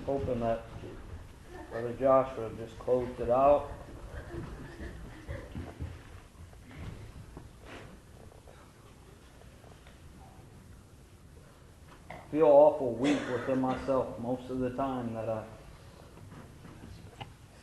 hoping that Brother Joshua just closed it out. I feel awful weak within myself most of the time that I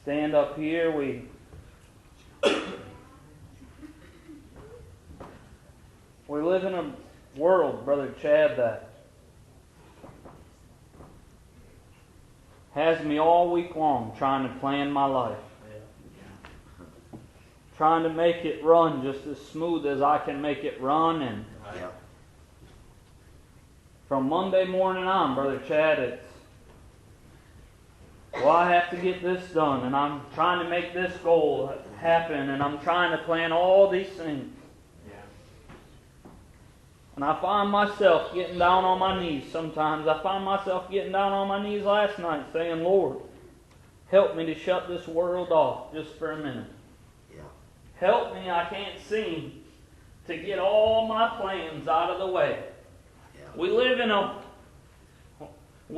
stand up here. We live in a world, Brother Chad, that has me all week long trying to plan my life. Trying to make it run just as smooth as I can make it run. And from Monday morning on, Brother Chad, it's, well, I have to get this done, and I'm trying to make this goal happen, and I'm trying to plan all these things. And I find myself getting down on my knees sometimes. I find myself getting down on my knees last night saying, Lord, help me to shut this world off just for a minute. Yeah. Help me, I can't seem to get all my plans out of the way. Yeah. We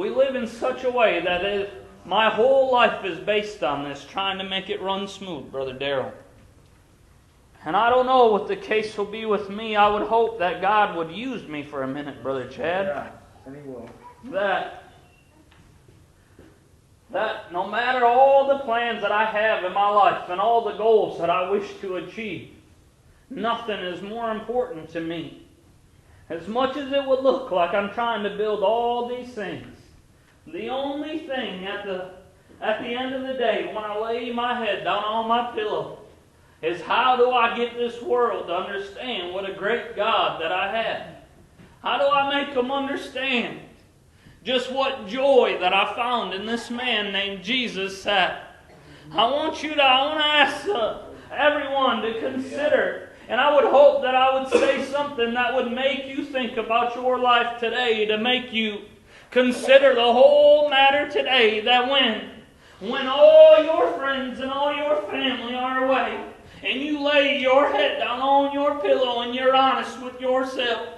live in such a way that my whole life is based on this, trying to make it run smooth, Brother Darrell. And I don't know what the case will be with me. I would hope that God would use me for a minute, Brother Chad. Yeah, and He will. That no matter all the plans that I have in my life and all the goals that I wish to achieve, nothing is more important to me. As much as it would look like I'm trying to build all these things, the only thing at the end of the day, when I lay my head down on my pillow, is how do I get this world to understand what a great God that I have? How do I make them understand just what joy that I found in this man named Jesus had? I want to ask everyone to consider, and I would hope that I would say something that would make you think about your life today, to make you consider the whole matter today, that when all your friends and all your family are away, and you lay your head down on your pillow and you're honest with yourself,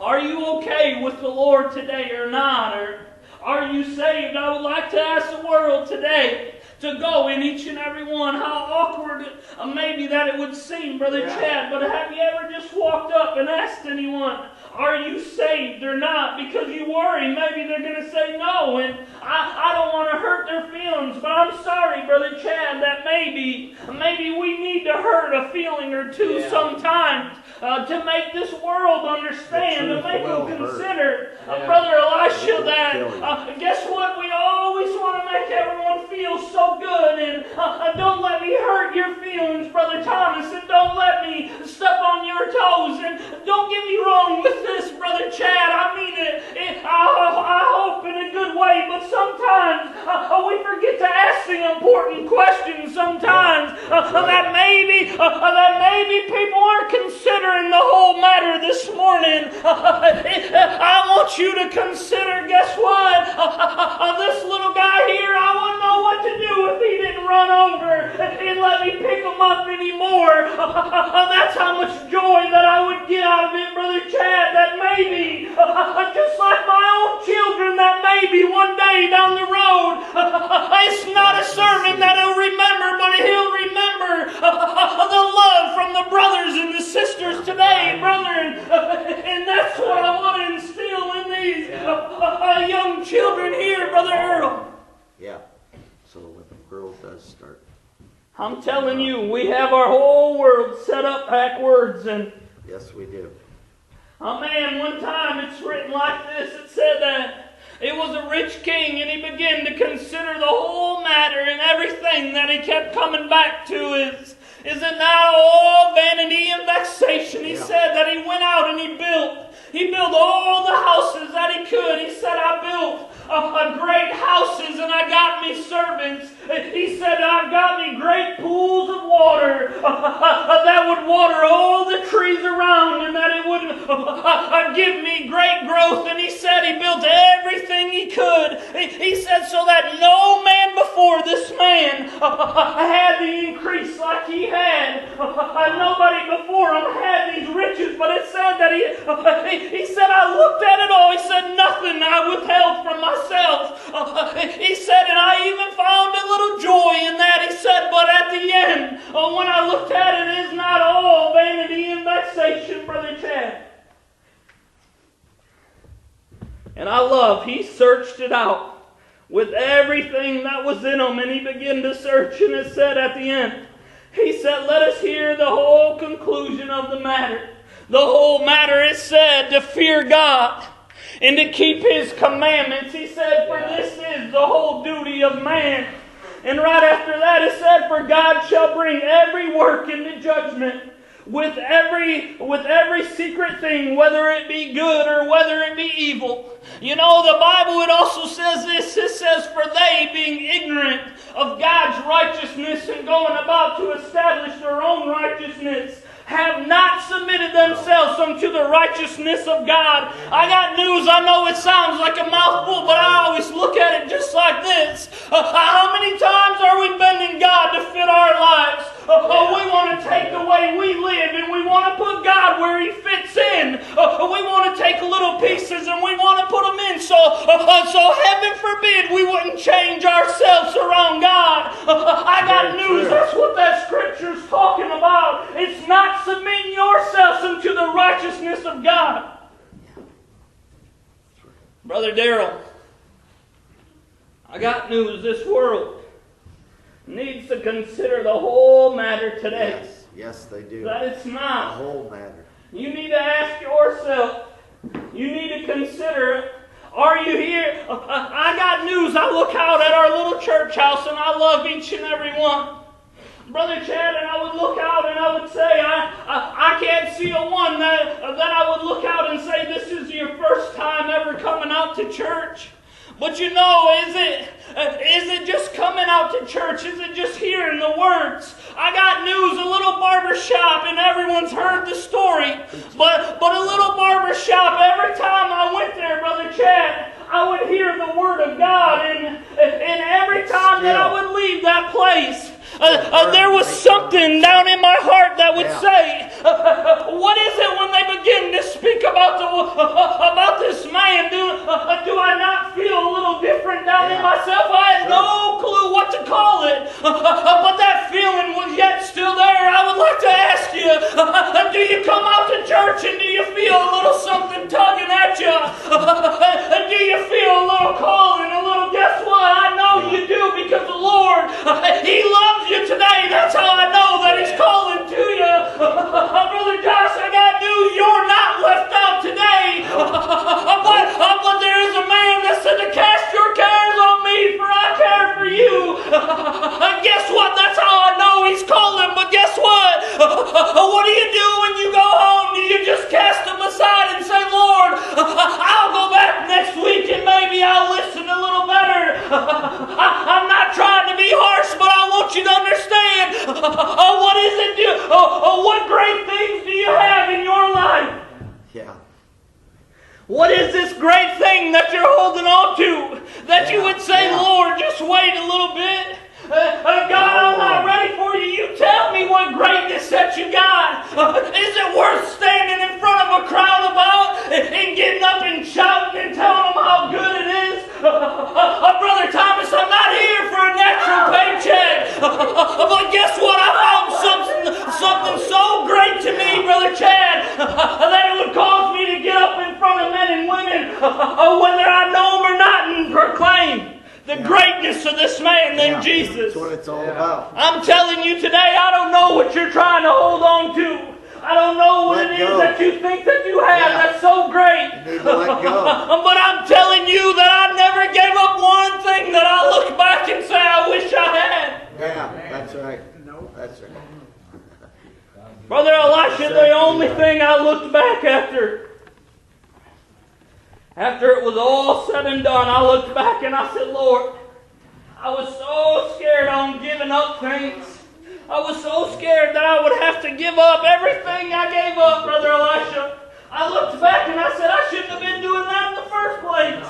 are you okay with the Lord today or not? Or are you saved? I would like to ask the world today to go in each and every one. How awkward maybe that it would seem, Brother Chad, but have you ever just walked up and asked anyone, are you saved or not? Because you worry maybe they're going to say no, and I don't want to hurt their feelings, but I'm sorry, Brother Chad, that maybe we need to hurt a feeling or two sometimes to make this world understand, to make them consider, Brother Elisha, that guess what? We always want to make everyone feel so good, and don't let me hurt your feelings, Brother Thomas, and don't let me step on your toes, and don't get me wrong with this, Brother Chad. I mean it. I hope in a good way, but sometimes we forget to ask the important questions. Sometimes that maybe people aren't considering the whole matter this morning. I want you to consider. Guess what? This little guy here, I wouldn't know what to do if he didn't run over and let me pick him up anymore. That's how much joy that I would get out of it, Brother Chad. That maybe, just like my own children, that maybe one day down the road, it's not a sermon that he'll remember, but he'll remember the love from the brothers and the sisters today, brother. And that's what I want to instill in these young children here, Brother Earl. Yeah. So when the world does start, I'm telling you, we have our whole world set up backwards, and yes, we do. Oh man, one time it's written like this. It said that it was a rich king, and he began to consider the whole matter, and everything that he kept coming back to is it now all vanity and vexation? He said that he went out and he built all the houses that he could. He said, I built great houses, and I got me servants. He said, I've got me great pools of water that would water all the trees around, and that it would give me great growth. And he said he built everything he could. He said so that no man before this man had the increase like he had. Nobody before him had these riches, but it said that he said, I looked at it all. He said, nothing I withheld from myself. He said, searched it out with everything that was in them. And he began to search, and it said at the end, he said, let us hear the whole conclusion of the matter. The whole matter is said to fear God and to keep His commandments. He said, for this is the whole duty of man. And right after that it said, for God shall bring every work into judgment with every secret thing, whether it be good or whether it be evil. You know, the Bible, it also says this. It says, for they, being ignorant of God's righteousness and going about to establish their own righteousness, have not submitted themselves unto the righteousness of God. I got news. I know it sounds like a mouthful, but I always look at it just like this. How many times are we bending God to fit our lives? We want to take the way we live, and we want to put God where He fits in. We want to take little pieces and we want to put them in. So heaven forbid we wouldn't change ourselves around God. I got news. That's what that scripture's talking about. It's not submitting yourselves unto the righteousness of God. Brother Darrell, I got news. This world needs to consider the whole matter today. Yes, they do. That it's not. The whole matter. You need to ask yourself. You need to consider, are you here? I got news. I look out at our little church house and I love each and every one. Brother Chad, and I would look out and I would say, I can't see a one that I would look out and say, this is your first time ever coming out to church. But you know, is it just coming out to church? Is it just hearing the words? I got news, a little barber shop, and everyone's heard the story. But a little barber shop, every time I went there, Brother Chad, I would hear the Word of God. And every time that I would leave that place, there was something down in my heart that would say, what is it when they begin to speak about this man? Do I not feel a little different down in myself? I had no clue what to call it. But that feeling was yet still there. I would like to ask you, do you come out to church and do you feel a little something tugging at you? Do you feel a little calling, a little, guess what? I know you do, because the Lord, He loves you today. That's how I know that He's calling to you. Brother Josh, I got news. You're not left out today. But there is a man that said to cast your cares on me, for I care for you. Guess what? That's how I know He's calling. But guess what? What do you do when you go home? Do you just cast them aside and say, Lord, I'll go back next week and maybe I'll listen a little better. I'm not trying to be harsh, but I want you to understand. What is it? What great things do you have in your life? Yeah. What is this great thing that you're holding on to? That you would say, Lord, just wait a little bit. God, I'm not ready for you. You tell me what greatness that you got. Is it worth standing in front of a crowd about and getting up and shouting and telling them how good it is? Brother Thomas, I'm not here for a natural paycheck. But guess what? I found something so great to me, Brother Chad, that it would cause me to get up in front of men and women, whether I know them or not, and proclaim the greatness of this man named Jesus. That's what it's all about. I'm telling you today, I don't know what you're trying to hold on to. I don't know what it is that you think that you have that's so great. You need to let go. But I'm telling you that I never gave up one thing that I look back and say, I wish I had. Yeah, that's right. That's right. Brother Elisha, the only thing I looked back after it was all said and done, I looked back and I said, Lord, I was so scared on giving up things. I was so scared that I would have to give up everything I gave up, Brother Elisha. I looked back and I said, I shouldn't have been doing that in the first place.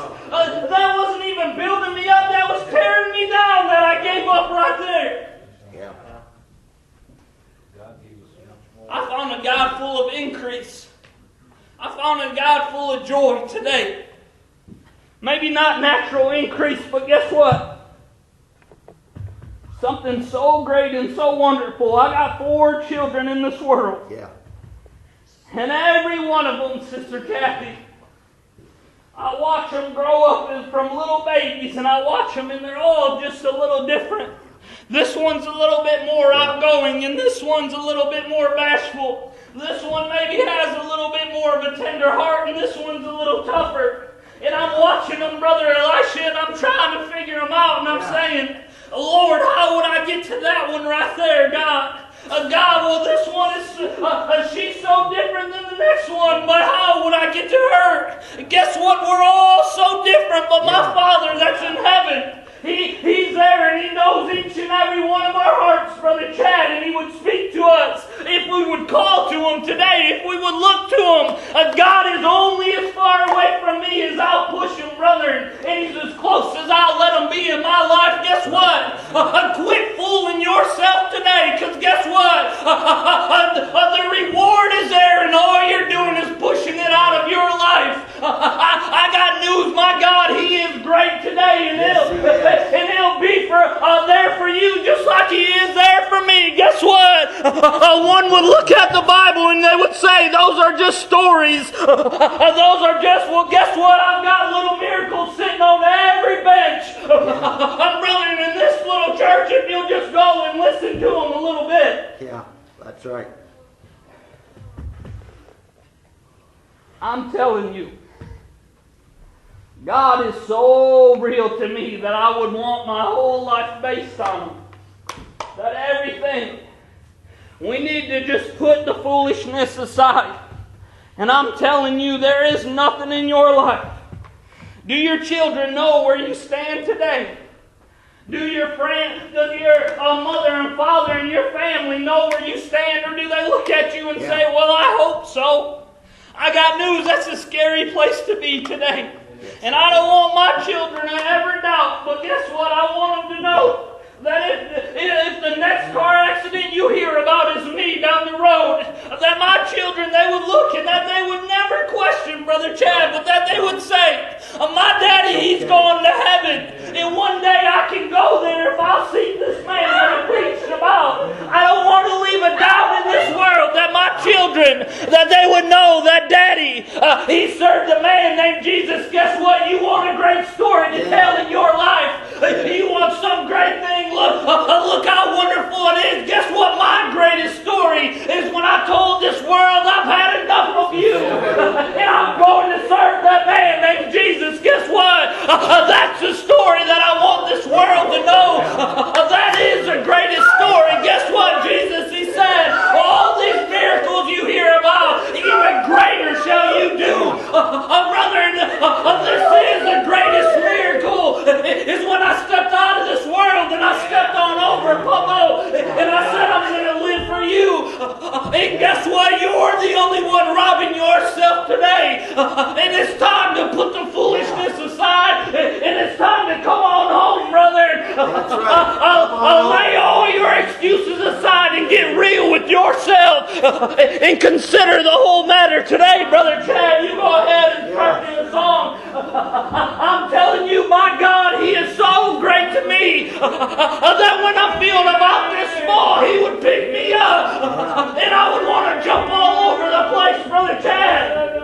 That wasn't even building me up. That was tearing me down that I gave up right there. Yeah. I found a God full of increase. I found a God full of joy today. Maybe not natural increase, but guess what? Something so great and so wonderful. I got 4 children in this world. Yeah. And every one of them, Sister Kathy, I watch them grow up from little babies, and I watch them, and they're all just a little different. This one's a little bit more outgoing, and this one's a little bit more bashful. This one maybe has a little bit more of a tender heart, and this one's a little tougher. And I'm watching them, Brother Elisha, and I'm trying to figure them out, and I'm saying, Lord, how would I get to that one right there, God? God, well, this one is, she's so different than the next one, but how would I get to her? Guess what? We're all so different, but my Father that's in heaven, He's there, and He knows each and every one of our hearts, Brother Chad, and He would speak to us if we would call to Him today, if we would look to Him. God is only as far away from me as I'll push Him, brother, and He's as close as I'll let Him be in my life. Guess what? Quit fooling yourself today, because guess what? The reward is there, and all you're doing is pushing it out of your life. I got news, my God, He is great today, and He'll be there for you just like He is there for me. Guess what? One would look at the Bible and they would say, those are just stories. Those are just, well, guess what? I've got little miracles sitting on every bench. Brother, in this little church, if you'll just go and listen to them a little bit. Yeah, that's right. I'm telling you, God is so real to me that I would want my whole life based on Him. That everything, we need to just put the foolishness aside. And I'm telling you, there is nothing in your life. Do your children know where you stand today? Does your mother and father and your family know where you stand? Or do they look at you and say, well, I hope so? I got news, that's a scary place to be today. And I don't want my children to ever doubt, but guess what? I want them to know that if the next car accident you hear about is me down the road, that my children, they would look and that they would never question Brother Chad, but that they would say, my daddy, he's going to heaven, and one day I can go there if I'll see this man that he preached about. I don't want to leave a doubt in this world that my children, that they would know that daddy, he served a man named Jesus. Guess what? You want a great story to tell in your life. You want some great thing. Look how wonderful it is. Guess what? My greatest story is when I told this world I've had enough of you. And I'm going to serve that man named Jesus. Guess what? That's the story that I want this world to know. That is the greatest story. Guess what? Jesus, He said, all these miracles you hear about, even greater shall you do. Brother, this is the greatest miracle. Is when I stepped out of this world and I stepped on over Popo and I said, I'm going to live for you. And guess what? You're the only one robbing yourself today. And it's time to put the foolishness aside, and it's time to come on home, brother. I'll lay all your excuses aside and get real with yourself and consider the whole matter today. Brother Chad, you go ahead and start in the song. I'm telling you, my God, He is so great to me that when I'm feeling about this small, He would pick me up and I would want to jump all over the place, Brother Chad.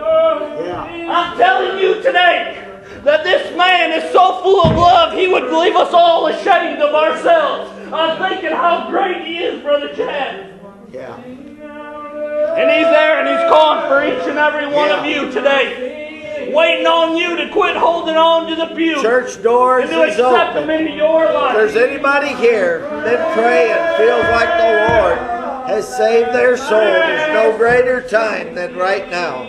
I'm telling you today that this man is so full of love, he would leave us all ashamed of ourselves. I'm thinking how great He is, Brother Chad. Yeah. And He's there and He's calling for each and every one of you today. Waiting on you to quit holding on to the pew. Church doors and to is accept open. them into your life. If there's anybody here that pray and feels like the Lord has saved their soul, there's no greater time than right now.